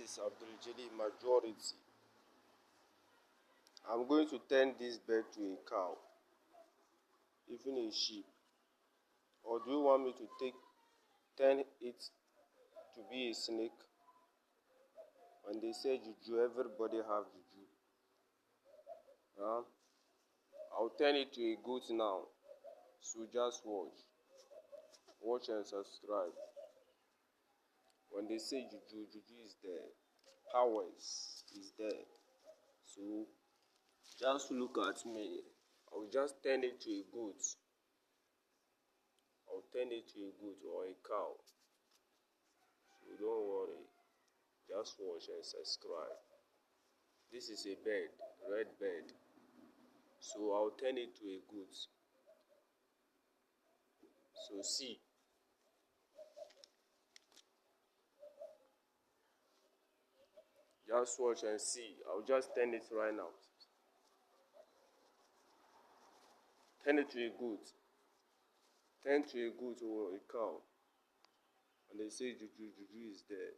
is Abdul majority. I'm going to turn this bird to a cow, even a sheep. Or do you want me to turn it to be a snake? When they say juju, everybody have juju. Huh? I'll turn it to a goat now. So just watch and subscribe. When they say juju, juju is there. Powers is there. So just look at me. I'll just turn it to a goat. I'll turn it to a goat or a cow. So don't worry. Just watch and subscribe. This is a bird, red bird. So I'll turn it to a goat. So see. Just watch and see. I'll just turn it right now. Turn it to a goat. Turn to a goat or a cow. And they say juju, juju is there.